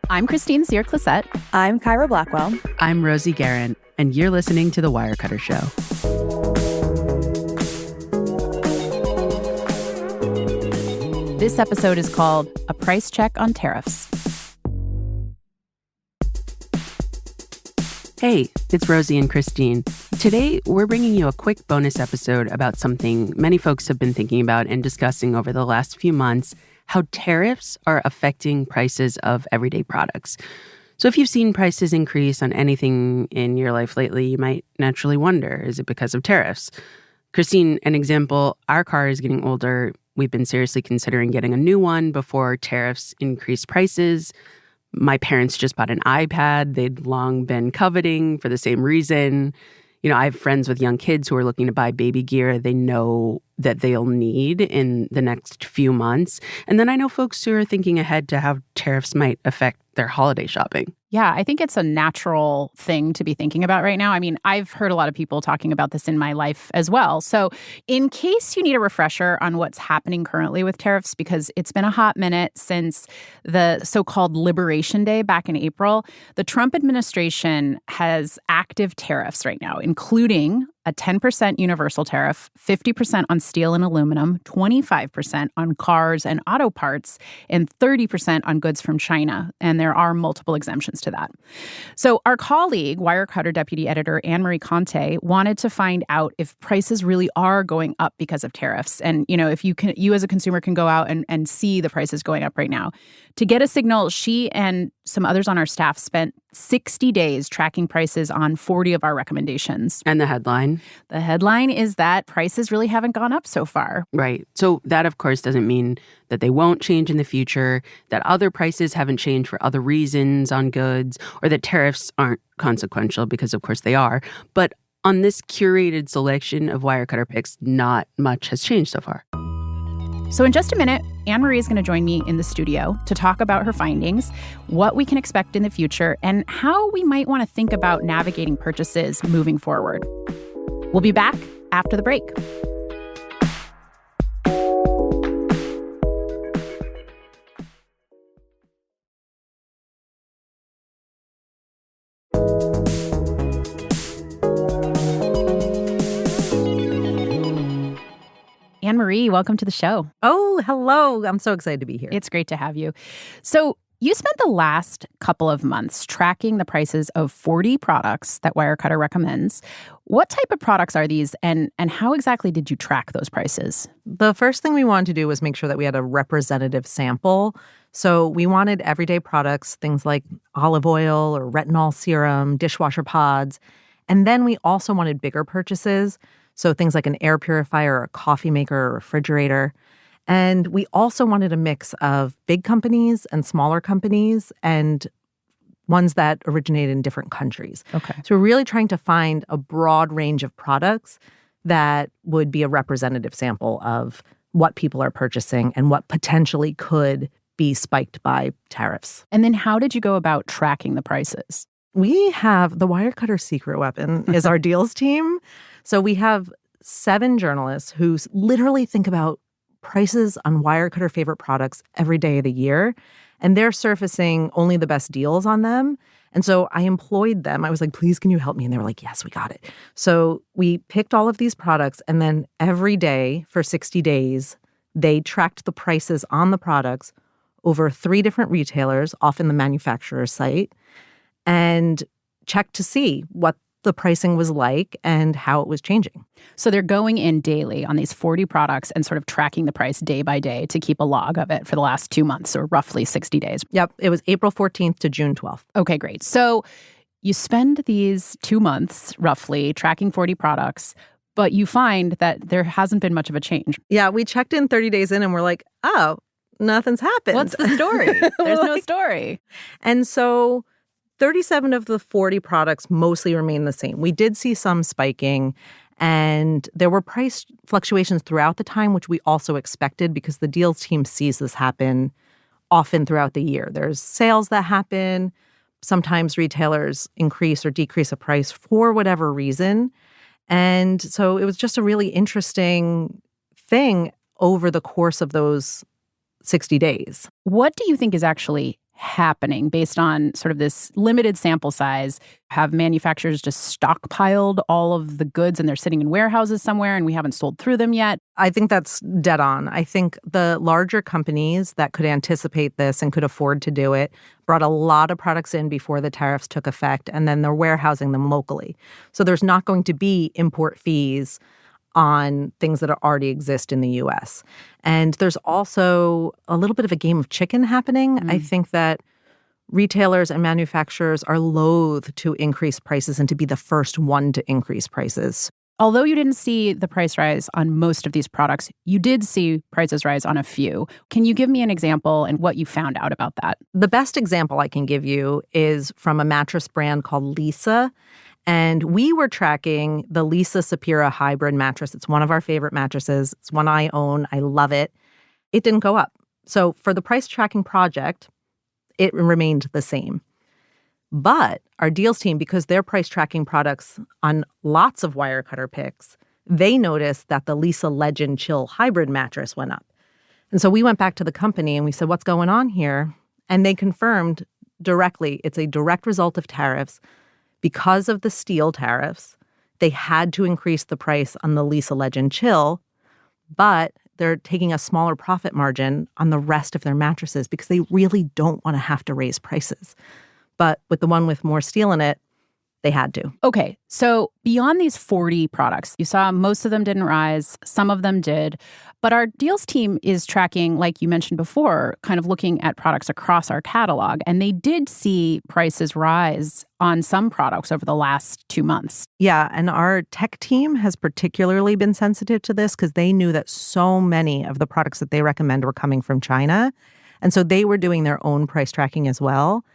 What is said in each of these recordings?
I'm Christine Cyr-Clisette. I'm Kyra Blackwell. I'm Rosie Guerin, and you're listening to The Wirecutter Show. This episode is called A Price Check on Tariffs. Hey, it's Rosie and Christine. Today, we're bringing you a quick bonus episode about something many folks have been thinking about and discussing over the last few months: how tariffs are affecting prices of everyday products. So if you've seen prices increase on anything in your life lately, you might naturally wonder, is it because of tariffs? Christine, an example, our car is getting older. We've been seriously considering getting a new one before tariffs increase prices. My parents just bought an iPad they'd long been coveting for the same reason. You know, I have friends with young kids who are looking to buy baby gear they know that they'll need in the next few months. And then I know folks who are thinking ahead to how tariffs might affect their holiday shopping. Yeah, I think it's a natural thing to be thinking about right now. I mean, I've heard a lot of people talking about this in my life as well. So in case you need a refresher on what's happening currently with tariffs, because it's been a hot minute since the so-called Liberation Day back in April, the Trump administration has active tariffs right now, including a 10% universal tariff, 50% on steel and aluminum, 25% on cars and auto parts, and 30% on goods from China. And there are multiple exemptions to that. So our colleague, Wirecutter deputy editor Annemarie Conte, wanted to find out if prices really are going up because of tariffs. And, you know, if you as a consumer can go out and see the prices going up right now. To get a signal, she and some others on our staff spent 60 days tracking prices on 40 of our recommendations. And the headline? The headline is that prices really haven't gone up so far. Right. So that, of course, doesn't mean that they won't change in the future, that other prices haven't changed for other reasons on goods, or that tariffs aren't consequential, because, of course, they are. But on this curated selection of Wirecutter picks, not much has changed so far. So in just a minute, Annemarie is going to join me in the studio to talk about her findings, what we can expect in the future, and how we might want to think about navigating purchases moving forward. We'll be back after the break. Annemarie, welcome to the show. Oh, hello. I'm so excited to be here. It's great to have you. So you spent the last couple of months tracking the prices of 40 products that Wirecutter recommends. What type of products are these, and how exactly did you track those prices? The first thing we wanted to do was make sure that we had a representative sample. So we wanted everyday products, things like olive oil or retinol serum, dishwasher pods. And then we also wanted bigger purchases. So things like an air purifier, a coffee maker, or refrigerator. And we also wanted a mix of big companies and smaller companies and ones that originate in different countries. Okay. So we're really trying to find a broad range of products that would be a representative sample of what people are purchasing and what potentially could be spiked by tariffs. And then how did you go about tracking the prices? We have the Wirecutter secret weapon is our deals team. So we have 7 journalists who literally think about prices on Wirecutter favorite products every day of the year, and they're surfacing only the best deals on them. And so I employed them. I was like, please, can you help me? And they were like, yes, we got it. So we picked all of these products, and then every day for 60 days, they tracked the prices on the products over 3 different retailers, often the manufacturer's site, and checked to see what the pricing was like and how it was changing. So they're going in daily on these 40 products and sort of tracking the price day by day to keep a log of it for the last 2 months, or roughly 60 days. Yep. It was April 14th to June 12th. Okay, great. So you spend these 2 months roughly tracking 40 products, but you find that there hasn't been much of a change. Yeah, we checked in 30 days in and we're like, oh, nothing's happened. What's the story? There's no story. And so 37 of the 40 products mostly remain the same. We did see some spiking, and there were price fluctuations throughout the time, which we also expected because the deals team sees this happen often throughout the year. There's sales that happen. Sometimes retailers increase or decrease a price for whatever reason. And so it was just a really interesting thing over the course of those 60 days. What do you think is actually happening based on sort of this limited sample size? Have manufacturers just stockpiled all of the goods and they're sitting in warehouses somewhere and we haven't sold through them yet? I think that's dead on. I think the larger companies that could anticipate this and could afford to do it brought a lot of products in before the tariffs took effect, and then they're warehousing them locally. So there's not going to be import fees on things that already exist in the U.S. And there's also a little bit of a game of chicken happening. I think that retailers and manufacturers are loath to increase prices and to be the first one to increase prices. Although you didn't see the price rise on most of these products, you did see prices rise on a few. Can you give me an example and what you found out about that? The best example I can give you is from a mattress brand called Lisa. And we were tracking the Lisa Sapira hybrid mattress. It's one of our favorite mattresses. It's one I own. I love it. It didn't go up. So for the price tracking project, it remained the same. But our deals team, because they're price tracking products on lots of Wirecutter picks, they noticed that the Lisa Legend Chill hybrid mattress went up. And so we went back to the company and we said, what's going on here? And they confirmed directly, it's a direct result of tariffs. Because of the steel tariffs, they had to increase the price on the Lisa Legend Chill, but they're taking a smaller profit margin on the rest of their mattresses because they really don't want to have to raise prices. But with the one with more steel in it, they had to. Okay, so beyond these 40 products, you saw most of them didn't rise, some of them did. But our deals team is tracking, like you mentioned before, kind of looking at products across our catalog. And they did see prices rise on some products over the last 2 months. Yeah, and our tech team has particularly been sensitive to this because they knew that so many of the products that they recommend were coming from China. And so they were doing their own price tracking as well.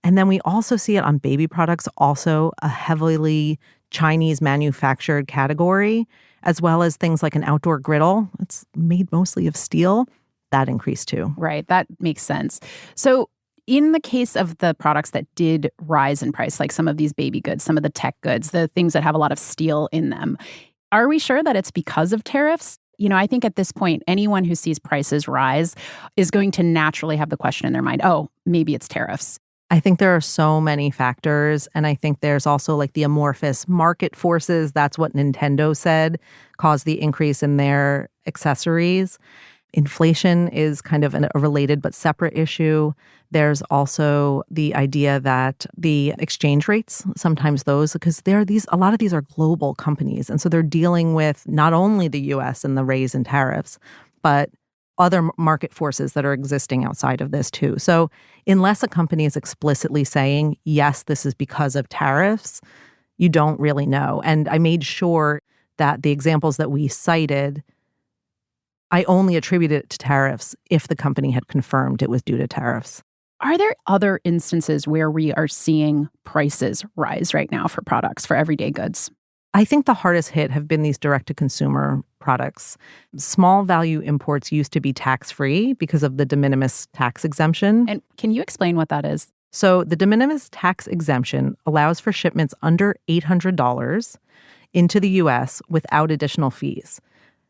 And then we also see it on baby products, also a heavily Chinese manufactured category, as well as things like an outdoor griddle. It's made mostly of steel. That increased too. Right. That makes sense. So in the case of the products that did rise in price, like some of these baby goods, some of the tech goods, the things that have a lot of steel in them, are we sure that it's because of tariffs? You know, I think at this point, anyone who sees prices rise is going to naturally have the question in their mind, oh, maybe it's tariffs. I think there are so many factors, and I think there's also like the amorphous market forces. That's what Nintendo said caused the increase in their accessories. Inflation is kind of a related but separate issue. There's also the idea that the exchange rates, sometimes those, because a lot of these are global companies, and so they're dealing with not only the U.S. and the raise in tariffs, but other market forces that are existing outside of this too. So unless a company is explicitly saying, yes, this is because of tariffs, you don't really know. And I made sure that the examples that we cited, I only attributed it to tariffs if the company had confirmed it was due to tariffs. Are there other instances where we are seeing prices rise right now for products, for everyday goods? I think the hardest hit have been these direct-to-consumer products. Small value imports used to be tax-free because of the de minimis tax exemption. And can you explain what that is? So the de minimis tax exemption allows for shipments under $800 into the U.S. without additional fees.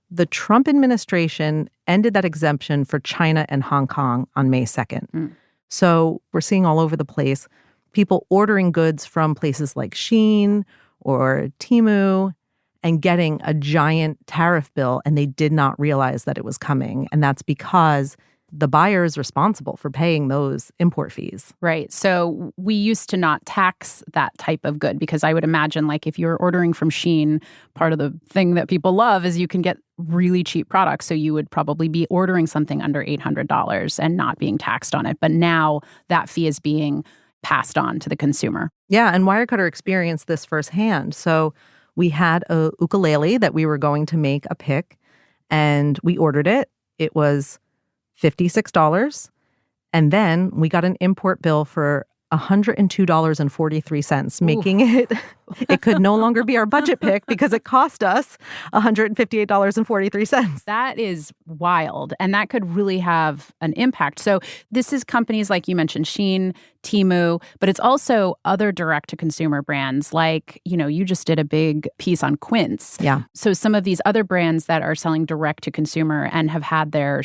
The Trump administration ended that exemption for China and Hong Kong on May 2nd. So we're seeing all over the place people ordering goods from places like Shein or Temu and getting a giant tariff bill, and they did not realize that it was coming. And that's because the buyer is responsible for paying those import fees. Right. So we used to not tax that type of good because I would imagine, like, if you're ordering from Shein, part of the thing that people love is you can get really cheap products. So you would probably be ordering something under $800 and not being taxed on it. But now that fee is being passed on to the consumer. Yeah, and Wirecutter experienced this firsthand. So we had a ukulele that we were going to make a pick, and we ordered it. It was $56. And then we got an import bill for $102.43, making it could no longer be our budget pick because it cost us $158.43. That is wild. And that could really have an impact. So this is companies like you mentioned, Shein, Temu, but it's also other direct-to-consumer brands like, you just did a big piece on Quince. Yeah. So some of these other brands that are selling direct-to-consumer and have had their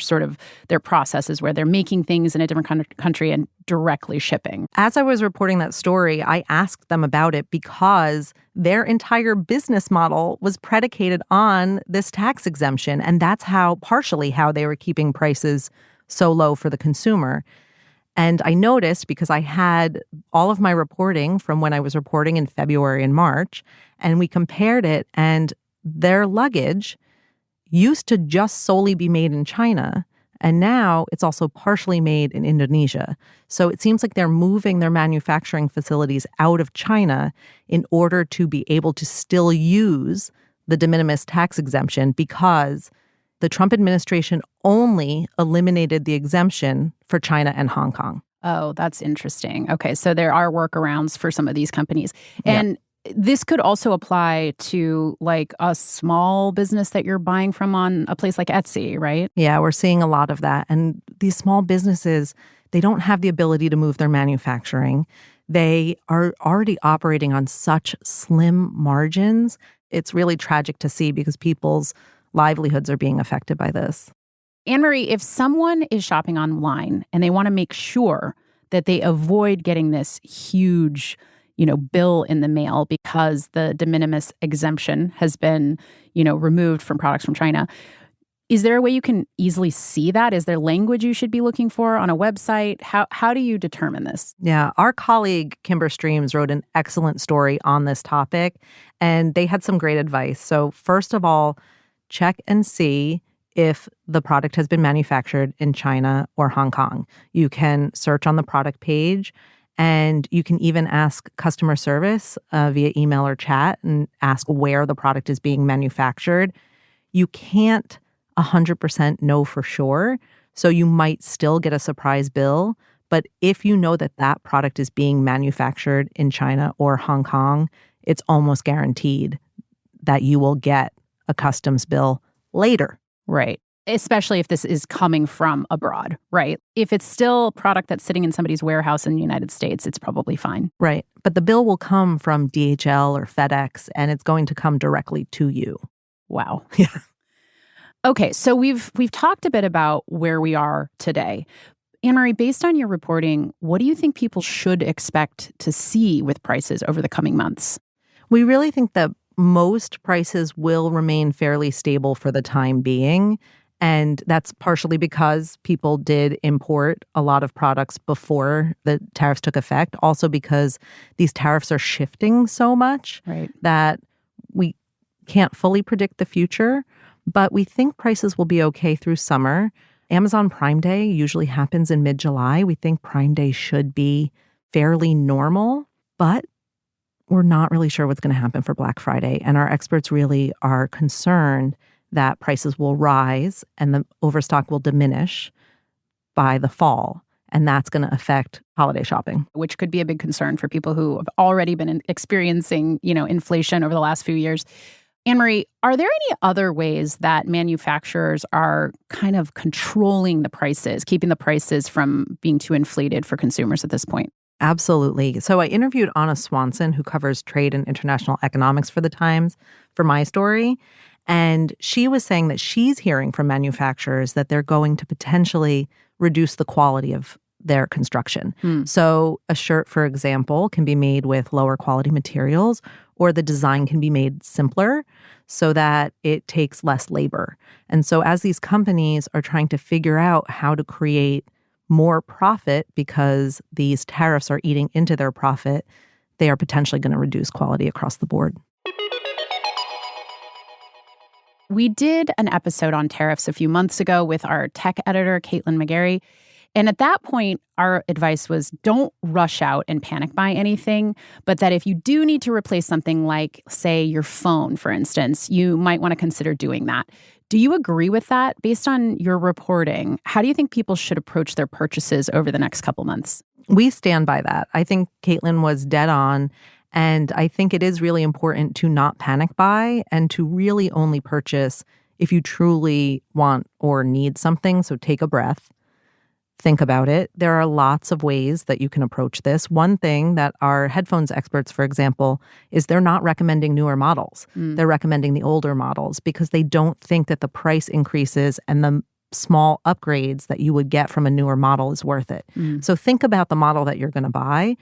processes where they're making things in a different country and directly shipping. As I was reporting that story, I asked them about it because their entire business model was predicated on this tax exemption. And that's partially how they were keeping prices so low for the consumer. And I noticed because I had all of my reporting from when I was reporting in February and March, and we compared it, and their luggage used to just solely be made in China. And now it's also partially made in Indonesia. So it seems like they're moving their manufacturing facilities out of China in order to be able to still use the de minimis tax exemption because the Trump administration only eliminated the exemption for China and Hong Kong. Oh, that's interesting. Okay, so there are workarounds for some of these companies. And this could also apply to like a small business that you're buying from on a place like Etsy, right? Yeah, we're seeing a lot of that. And these small businesses, they don't have the ability to move their manufacturing. They are already operating on such slim margins. It's really tragic to see because people's livelihoods are being affected by this. Annemarie, if someone is shopping online and they want to make sure that they avoid getting this huge, bill in the mail because the de minimis exemption has been, removed from products from China, is there a way you can easily see that? Is there language you should be looking for on a website? How do you determine this? Yeah, our colleague Kimber Streams wrote an excellent story on this topic, and they had some great advice. So first of all, check and see if the product has been manufactured in China or Hong Kong. You can search on the product page, and you can even ask customer service via email or chat and ask where the product is being manufactured. You can't 100% know for sure, so you might still get a surprise bill. But if you know that that product is being manufactured in China or Hong Kong, it's almost guaranteed that you will get a customs bill later. Right. Especially if this is coming from abroad, right? If it's still a product that's sitting in somebody's warehouse in the United States, it's probably fine. Right. But the bill will come from DHL or FedEx, and it's going to come directly to you. Wow. Yeah. Okay, so we've talked a bit about where we are today. Annemarie, based on your reporting, what do you think people should expect to see with prices over the coming months? We really think that most prices will remain fairly stable for the time being. And that's partially because people did import a lot of products before the tariffs took effect. Also because these tariffs are shifting so much that we can't fully predict the future. But we think prices will be okay through summer. Amazon Prime Day usually happens in mid-July. We think Prime Day should be fairly normal, but we're not really sure what's going to happen for Black Friday. And our experts really are concerned that prices will rise and the overstock will diminish by the fall. And that's going to affect holiday shopping. Which could be a big concern for people who have already been experiencing, inflation over the last few years. Annemarie, are there any other ways that manufacturers are kind of controlling the prices, keeping the prices from being too inflated for consumers at this point? Absolutely. So I interviewed Anna Swanson, who covers trade and international economics for The Times, for my story. And she was saying that she's hearing from manufacturers that they're going to potentially reduce the quality of their construction. So a shirt, for example, can be made with lower quality materials, or the design can be made simpler so that it takes less labor. And so as these companies are trying to figure out how to create more profit because these tariffs are eating into their profit, they are potentially going to reduce quality across the board. We did an episode on tariffs a few months ago with our tech editor, Caitlin McGarry. And at that point, our advice was don't rush out and panic buy anything, but that if you do need to replace something like, say, your phone, for instance, you might want to consider doing that. Do you agree with that? Based on your reporting, how do you think people should approach their purchases over the next couple months? We stand by that. I think Caitlin was dead on. And I think it is really important to not panic buy and to really only purchase if you truly want or need something. So take a breath. Think about it. There are lots of ways that you can approach this. One thing that our headphones experts, for example, is they're not recommending newer models. They're recommending the older models because they don't think that the price increases and the small upgrades that you would get from a newer model is worth it. So think about the model that you're going to buy.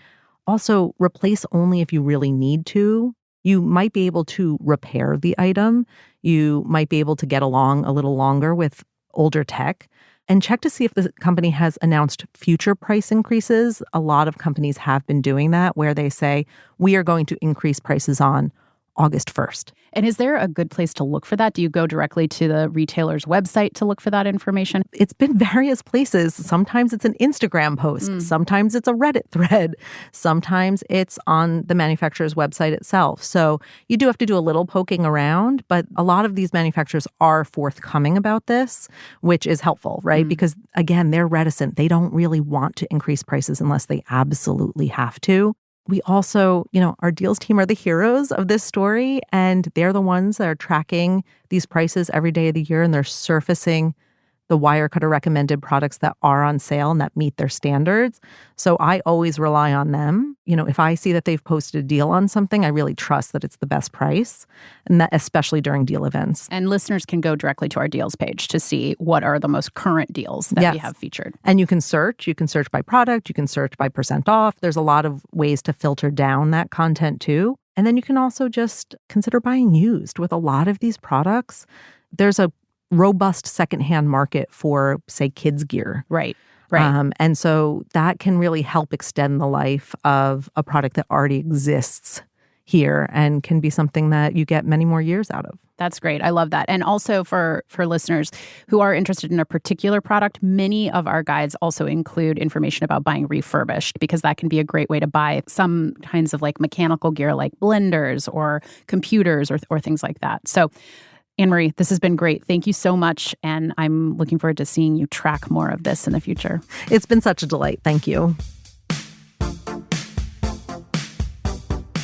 Also, replace only if you really need to. You might be able to repair the item. You might be able to get along a little longer with older tech. And check to see if the company has announced future price increases. A lot of companies have been doing that, where they say, we are going to increase prices on August 1st. And is there a good place to look for that? Do you go directly to the retailer's website to look for that information? It's been various places. Sometimes it's an Instagram post. Sometimes it's a Reddit thread. Sometimes it's on the manufacturer's website itself. So you do have to do a little poking around, but a lot of these manufacturers are forthcoming about this, which is helpful, right? Because again, they're reticent. They don't really want to increase prices unless they absolutely have to. We also, our deals team are the heroes of this story, and they're the ones that are tracking these prices every day of the year, and they're surfacing the Wirecutter recommended products that are on sale and that meet their standards. So I always rely on them. If I see that they've posted a deal on something, I really trust that it's the best price, and that especially during deal events. And listeners can go directly to our deals page to see what are the most current deals that we have featured. And you can search. You can search by product. You can search by % off. There's a lot of ways to filter down that content too. And then you can also just consider buying used. With a lot of these products, there's a robust secondhand market for, say, kids' gear. Right. And so that can really help extend the life of a product that already exists here and can be something that you get many more years out of. That's great. I love that. And also for listeners who are interested in a particular product, many of our guides also include information about buying refurbished, because that can be a great way to buy some kinds of like mechanical gear like blenders or computers or things like that. So Annemarie, this has been great. Thank you so much. And I'm looking forward to seeing you track more of this in the future. It's been such a delight. Thank you.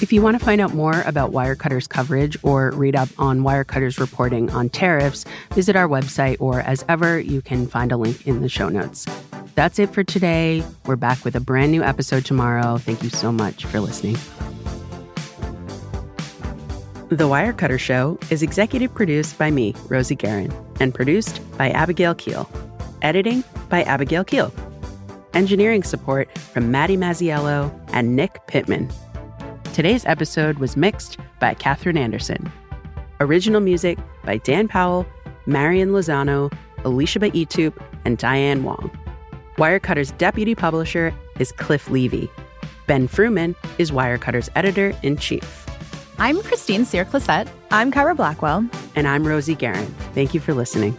If you want to find out more about Wirecutter's coverage or read up on Wirecutter's reporting on tariffs, visit our website, or as ever, you can find a link in the show notes. That's it for today. We're back with a brand new episode tomorrow. Thank you so much for listening. The Wirecutter Show is executive produced by me, Rosie Guerin, and produced by Abigail Keel. Editing by Abigail Keel. Engineering support from Maddie Mazziello and Nick Pittman. Today's episode was mixed by Catherine Anderson. Original music by Dan Powell, Marian Lozano, Alicia Baitup, and Diane Wong. Wirecutter's deputy publisher is Cliff Levy. Ben Fruman is Wirecutter's editor-in-chief. I'm Christine Cyr-Clisette. I'm Kyra Blackwell. And I'm Rosie Guerin. Thank you for listening.